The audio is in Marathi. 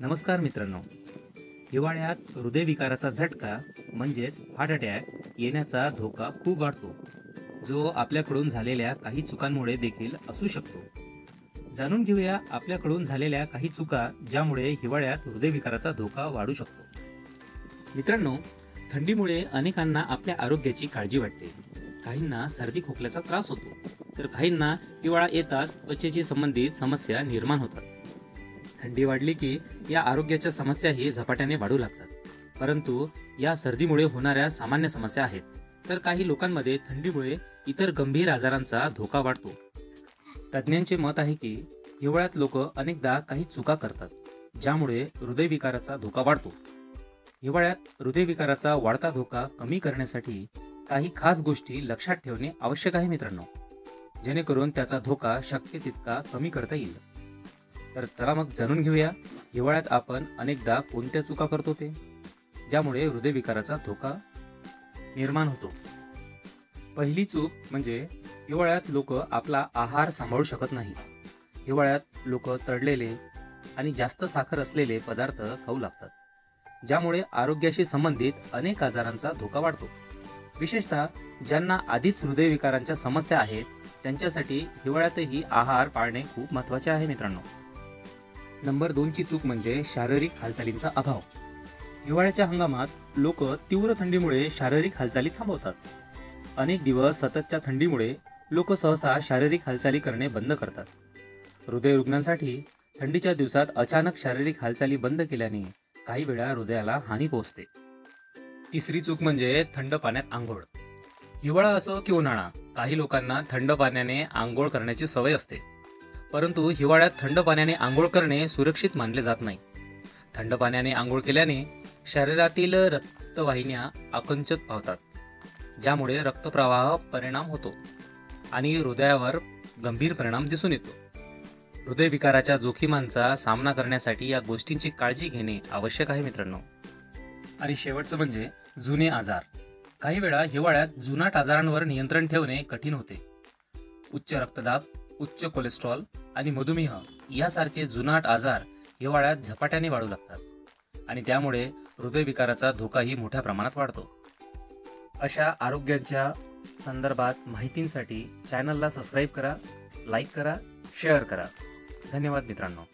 नमस्कार मित्रांनो. हिवाळ्यात हृदयविकाराचा झटका म्हणजेच हार्ट अटॅक येण्याचा धोका खूप वाढतो, जो आपल्याकडून झालेल्या काही चुकांमुळे देखील असू शकतो. जाणून घेऊया आपल्याकडून झालेल्या काही चुका ज्यामुळे हिवाळ्यात हृदयविकाराचा धोका वाढू शकतो. मित्रांनो, थंडीमुळे अनेकांना आपल्या आरोग्याची काळजी वाटते. काहींना सर्दी खोकल्याचा त्रास होतो, तर काहींना हिवाळा येताच त्वचेशी संबंधित समस्या निर्माण होतात. थंडी वाढली की या आरोग्याच्या समस्याही झपाट्याने वाढू लागतात. परंतु या सर्दीमुळे होणाऱ्या सामान्य समस्या आहेत, तर काही लोकांमध्ये थंडीमुळे इतर गंभीर आजारांचा धोका वाढतो. तज्ज्ञांचे मत आहे की हिवाळ्यात लोक अनेकदा काही चुका करतात, ज्यामुळे हृदयविकाराचा धोका वाढतो. हिवाळ्यात हृदयविकाराचा वाढता धोका कमी करण्यासाठी काही खास गोष्टी लक्षात ठेवणे आवश्यक आहे मित्रांनो, जेणेकरून त्याचा धोका शक्य तितका कमी करता येईल. तर चला मग जाणून घेऊया हिवाळ्यात आपण अनेकदा कोणत्या चुका करतो ते, ज्यामुळे हृदयविकाराचा धोका निर्माण होतो. पहिली चूक म्हणजे हिवाळ्यात लोक आपला आहार सांभाळू शकत नाही. हिवाळ्यात लोक तळलेले आणि जास्त साखर असलेले पदार्थ खाऊ लागतात, ज्यामुळे आरोग्याशी संबंधित अनेक आजारांचा धोका वाढतो. विशेषतः ज्यांना आधीच हृदयविकारांच्या समस्या आहेत त्यांच्यासाठी हिवाळ्यातही आहार पाळणे खूप महत्त्वाचे आहे मित्रांनो. नंबर 2 ची चूक म्हणजे शारीरिक हालचालींचा अभाव. हिवाळ्याच्या हंगामात लोक तीव्र थंडीमुळे शारीरिक हालचाली थांबवतात. अनेक दिवस सततच्या थंडीमुळे लोक सहसा शारीरिक हालचाली करणे बंद करतात. हृदयरुग्णांसाठी थंडीच्या दिवसात अचानक शारीरिक हालचाली बंद केल्याने काही वेळा हृदयाला हानी पोहोचते. तिसरी चूक म्हणजे थंड पाण्यात आंघोळ. हिवाळा असो की उन्हाळा, काही लोकांना थंड पाण्याने आंघोळ करण्याची सवय असते, परंतु हिवाळ्यात थंड पाण्याने आंघोळ करणे सुरक्षित मानले जात नाही. थंड पाण्याने आंघोळ केल्याने शरीरातील रक्तवाहिन्या आकुंचित पावतात, ज्यामुळे रक्तप्रवाह परिणाम होतो आणि हृदयावर गंभीर परिणाम दिसून येतो. हृदयविकाराच्या जोखीमांचा सामना करण्यासाठी या गोष्टींची काळजी घेणे आवश्यक आहे मित्रांनो. आणि शेवटचं म्हणजे जुने आजार. काही वेळा हिवाळ्यात जुनाट आजारांवर नियंत्रण ठेवणे कठीण होते. उच्च रक्तदाब, उच्च कोलेस्ट्रॉल आणि मधुमेह यासारखे जुनाट आजार हिवाळ्यात झपाट्याने वाढू लागतात आणि त्यामुळे हृदयविकाराचा धोकाही मोठ्या प्रमाणात वाढतो. अशा आरोग्याच्या संदर्भात माहितींसाठी चॅनलला सबस्क्राईब करा, लाईक करा, शेअर करा. धन्यवाद मित्रांनो.